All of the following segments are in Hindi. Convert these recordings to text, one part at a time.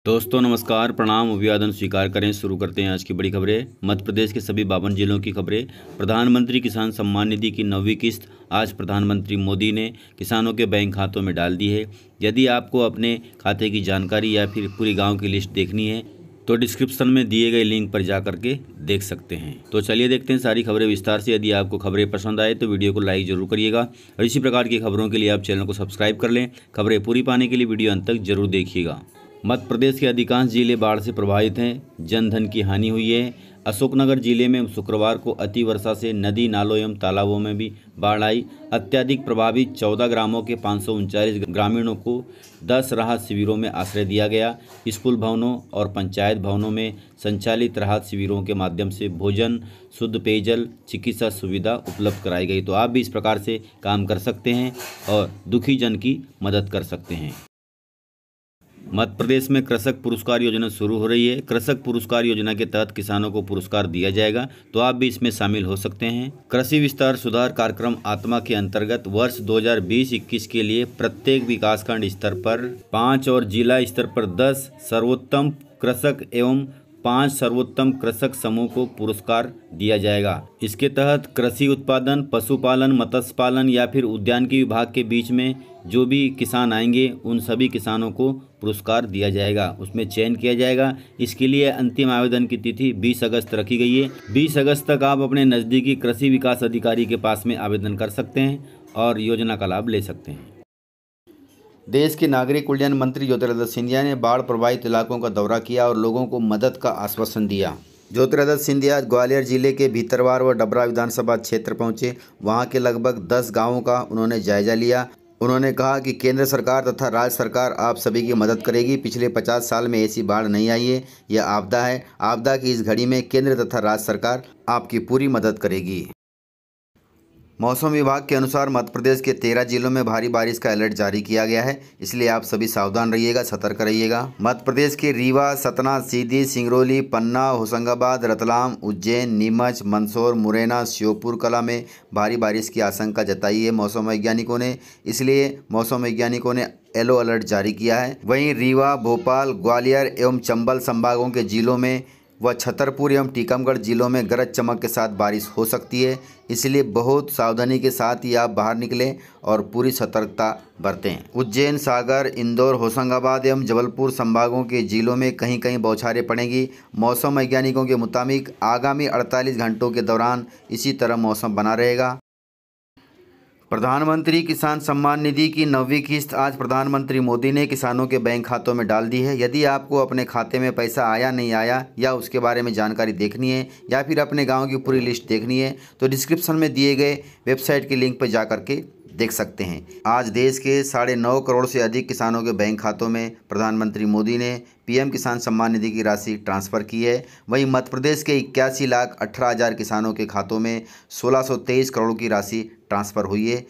दोस्तों नमस्कार, प्रणाम, अभिवादन स्वीकार करें। शुरू करते हैं आज की बड़ी खबरें। मध्य प्रदेश के सभी 52 जिलों की खबरें। प्रधानमंत्री किसान सम्मान निधि की 9वीं किस्त आज प्रधानमंत्री मोदी ने किसानों के बैंक खातों में डाल दी है। यदि आपको अपने खाते की जानकारी या फिर पूरी गांव की लिस्ट देखनी है तो डिस्क्रिप्शन में दिए गए लिंक पर जा करके देख सकते हैं। तो चलिए देखते हैं सारी खबरें विस्तार से। यदि आपको खबरें पसंद आए तो वीडियो को लाइक जरूर करिएगा और इसी प्रकार की खबरों के लिए आप चैनल को सब्सक्राइब कर लें। खबरें पूरी पाने के लिए वीडियो अंत तक जरूर देखिएगा। मध्य प्रदेश के अधिकांश जिले बाढ़ से प्रभावित हैं। जनधन की हानि हुई है। अशोकनगर जिले में शुक्रवार को अति वर्षा से नदी नालों एवं तालाबों में भी बाढ़ आई। अत्यधिक प्रभावित 14 ग्रामों के 539 ग्रामीणों को 10 राहत शिविरों में आश्रय दिया गया। स्कूल भवनों और पंचायत भवनों में संचालित राहत शिविरों के माध्यम से भोजन, शुद्ध पेयजल, चिकित्सा सुविधा उपलब्ध कराई गई। तो आप भी इस प्रकार से काम कर सकते हैं और दुखी जन की मदद कर सकते हैं। मध्य प्रदेश में कृषक पुरस्कार योजना शुरू हो रही है। कृषक पुरस्कार योजना के तहत किसानों को पुरस्कार दिया जाएगा, तो आप भी इसमें शामिल हो सकते हैं। कृषि विस्तार सुधार कार्यक्रम आत्मा के अंतर्गत वर्ष 2020-21 के लिए प्रत्येक विकासखंड स्तर पर 5 और जिला स्तर पर 10 सर्वोत्तम कृषक एवं 5 सर्वोत्तम कृषक समूह को पुरस्कार दिया जाएगा। इसके तहत कृषि उत्पादन, पशुपालन, मत्स्य पालन या फिर उद्यानिकी विभाग के बीच में जो भी किसान आएंगे उन सभी किसानों को पुरस्कार दिया जाएगा, उसमें चयन किया जाएगा। इसके लिए अंतिम आवेदन की तिथि 20 अगस्त रखी गई है। 20 अगस्त तक आप अपने नज़दीकी कृषि विकास अधिकारी के पास में आवेदन कर सकते हैं और योजना का लाभ ले सकते हैं। देश के नागरिक उड्डयन मंत्री ज्योतिरादित्य सिंधिया ने बाढ़ प्रभावित इलाकों का दौरा किया और लोगों को मदद का आश्वासन दिया। ज्योतिरादित्य सिंधिया आज ग्वालियर जिले के भीतरवार व डबरा विधानसभा क्षेत्र पहुंचे। वहां के लगभग 10 गांवों का उन्होंने जायजा लिया। उन्होंने कहा कि केंद्र सरकार तथा राज्य सरकार आप सभी की मदद करेगी। पिछले 50 साल में ऐसी बाढ़ नहीं आई है। यह आपदा है। आपदा की इस घड़ी में केंद्र तथा राज्य सरकार आपकी पूरी मदद करेगी। मौसम विभाग के अनुसार मध्य प्रदेश के 13 जिलों में भारी बारिश का अलर्ट जारी किया गया है, इसलिए आप सभी सावधान रहिएगा, सतर्क रहिएगा। मध्य प्रदेश के रीवा, सतना, सीधी, सिंगरौली, पन्ना, होशंगाबाद, रतलाम, उज्जैन, नीमच, मंदसौर, मुरैना, श्योपुर कला में भारी बारिश की आशंका जताई है मौसम वैज्ञानिकों ने। इसलिए मौसम वैज्ञानिकों ने येलो अलर्ट जारी किया है। वहीं रीवा, भोपाल, ग्वालियर एवं चंबल संभागों के जिलों में व छतरपुर एवं टीकमगढ़ जिलों में गरज चमक के साथ बारिश हो सकती है। इसलिए बहुत सावधानी के साथ ही आप बाहर निकलें और पूरी सतर्कता बरतें। उज्जैन, सागर, इंदौर, होशंगाबाद एवं जबलपुर संभागों के जिलों में कहीं कहीं बौछारें पड़ेंगी। मौसम वैज्ञानिकों के मुताबिक आगामी 48 घंटों के दौरान इसी तरह मौसम बना रहेगा। प्रधानमंत्री किसान सम्मान निधि की 9वीं किस्त आज प्रधानमंत्री मोदी ने किसानों के बैंक खातों में डाल दी है। यदि आपको अपने खाते में पैसा आया नहीं आया या उसके बारे में जानकारी देखनी है या फिर अपने गांव की पूरी लिस्ट देखनी है तो डिस्क्रिप्शन में दिए गए वेबसाइट के लिंक पर जा करके देख सकते हैं। आज देश के 9.5 करोड़ से अधिक किसानों के बैंक खातों में प्रधानमंत्री मोदी ने पीएम किसान सम्मान निधि की राशि ट्रांसफ़र की है। वहीं मध्य प्रदेश के 81,18,000 किसानों के खातों में 1623 करोड़ की राशि ट्रांसफ़र हुई है।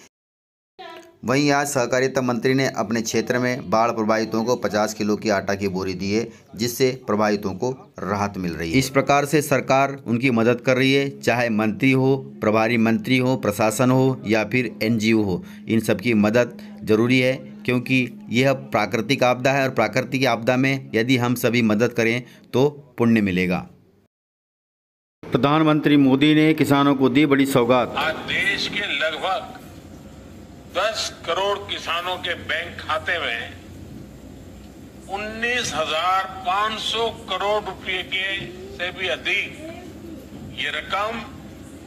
वहीं आज सहकारिता मंत्री ने अपने क्षेत्र में बाढ़ प्रभावितों को 50 किलो की आटा की बोरी दी है, जिससे प्रभावितों को राहत मिल रही है। इस प्रकार से सरकार उनकी मदद कर रही है, चाहे मंत्री हो, प्रभारी मंत्री हो, प्रशासन हो या फिर एनजीओ हो, इन सब की मदद जरूरी है क्योंकि यह प्राकृतिक आपदा है और प्राकृतिक आपदा में यदि हम सभी मदद करें तो पुण्य मिलेगा। प्रधानमंत्री मोदी ने किसानों को दी बड़ी सौगात। आज देश के लगभग 10 करोड़ किसानों के बैंक खाते में 19,500 करोड़ रुपए के से भी अधिक ये रकम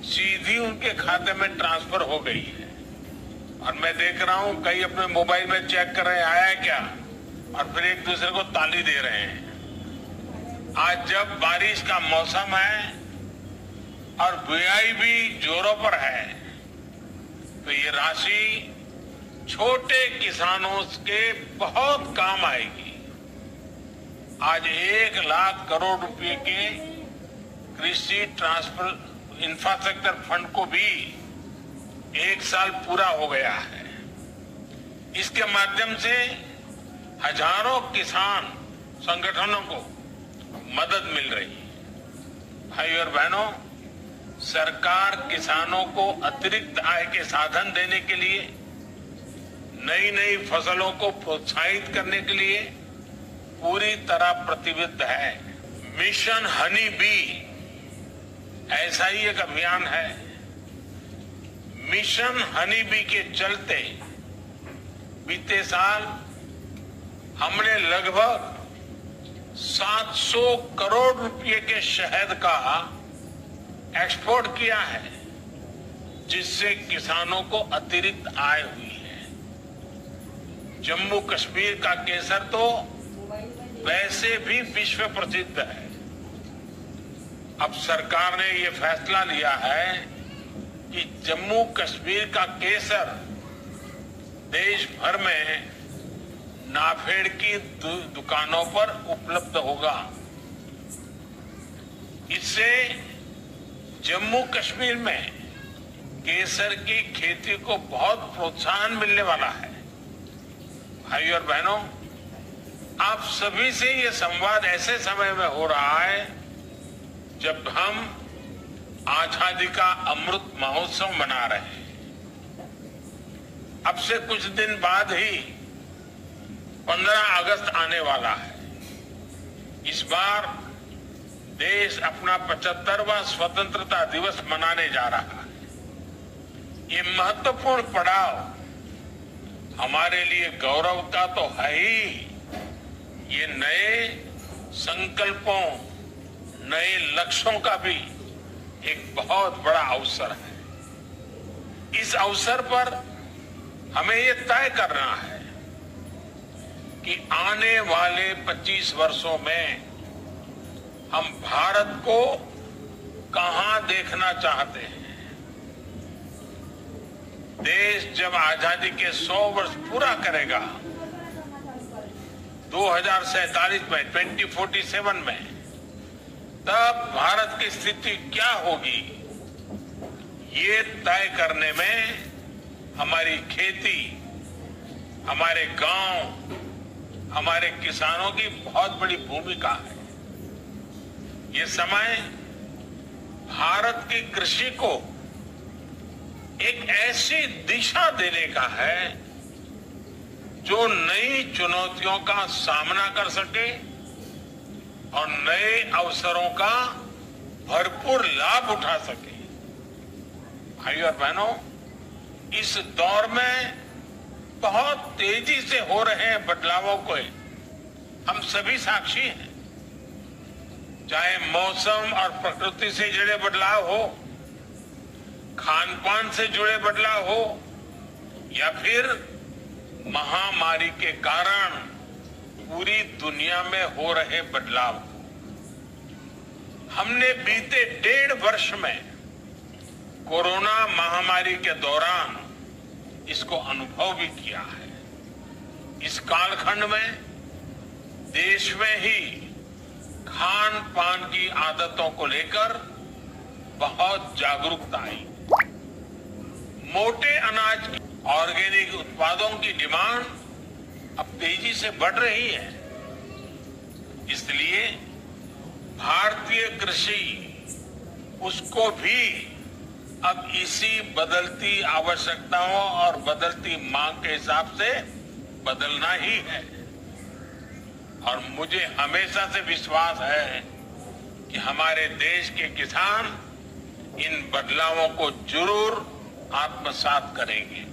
सीधी उनके खाते में ट्रांसफर हो गई है। और मैं देख रहा हूं कई अपने मोबाइल में चेक कर रहे हैं आया है क्या, और फिर एक दूसरे को ताली दे रहे हैं। आज जब बारिश का मौसम है और बुआई भी जोरों पर है तो ये राशि छोटे किसानों के बहुत काम आएगी। आज 1 लाख करोड़ रुपए के कृषि ट्रांसफर इंफ्रास्ट्रक्चर फंड को भी 1 साल पूरा हो गया है। इसके माध्यम से हजारों किसान संगठनों को मदद मिल रही है। भाई और बहनों, सरकार किसानों को अतिरिक्त आय के साधन देने के लिए, नई नई फसलों को प्रोत्साहित करने के लिए पूरी तरह प्रतिबद्ध है। मिशन हनी बी ऐसा ही एक अभियान है। मिशन हनी बी के चलते बीते साल हमने लगभग 700 करोड़ रुपए के शहद का एक्सपोर्ट किया है, जिससे किसानों को अतिरिक्त आय हुई है। जम्मू कश्मीर का केसर तो वैसे भी विश्व प्रसिद्ध है। अब सरकार ने ये फैसला लिया है कि जम्मू कश्मीर का केसर देश भर में नाफेड की दुकानों पर उपलब्ध होगा। इससे जम्मू कश्मीर में केसर की खेती को बहुत प्रोत्साहन मिलने वाला है। भाइयों और बहनों, आप सभी से ये संवाद ऐसे समय में हो रहा है जब हम आजादी का अमृत महोत्सव मना रहे हैं। अब से कुछ दिन बाद ही 15 अगस्त आने वाला है। इस बार देश अपना 75वां स्वतंत्रता दिवस मनाने जा रहा है। ये महत्वपूर्ण पड़ाव हमारे लिए गौरव का तो है ही, ये नए संकल्पों, नए लक्ष्यों का भी एक बहुत बड़ा अवसर है। इस अवसर पर हमें ये तय करना है कि आने वाले 25 वर्षों में हम भारत को कहां देखना चाहते हैं। देश जब आजादी के 100 वर्ष पूरा करेगा 2047 में, 2047 में, तब भारत की स्थिति क्या होगी, ये तय करने में हमारी खेती, हमारे गांव, हमारे किसानों की बहुत बड़ी भूमिका है। ये समय भारत की कृषि को एक ऐसी दिशा देने का है जो नई चुनौतियों का सामना कर सके और नए अवसरों का भरपूर लाभ उठा सके। भाइयों और बहनों, इस दौर में बहुत तेजी से हो रहे बदलावों को हम सभी साक्षी हैं। चाहे मौसम और प्रकृति से जुड़े बदलाव हो, खान पान से जुड़े बदलाव हो, या फिर महामारी के कारण पूरी दुनिया में हो रहे बदलाव। हमने बीते 1.5 वर्ष में कोरोना महामारी के दौरान इसको अनुभव भी किया है। इस कालखंड में देश में ही खान पान की आदतों को लेकर बहुत जागरूकता आई। मोटे अनाज की ऑर्गेनिक उत्पादों की डिमांड अब तेजी से बढ़ रही है। इसलिए भारतीय कृषि, उसको भी अब इसी बदलती आवश्यकताओं और बदलती मांग के हिसाब से बदलना ही है। और मुझे हमेशा से विश्वास है कि हमारे देश के किसान इन बदलावों को जरूर आत्मसात करेंगे।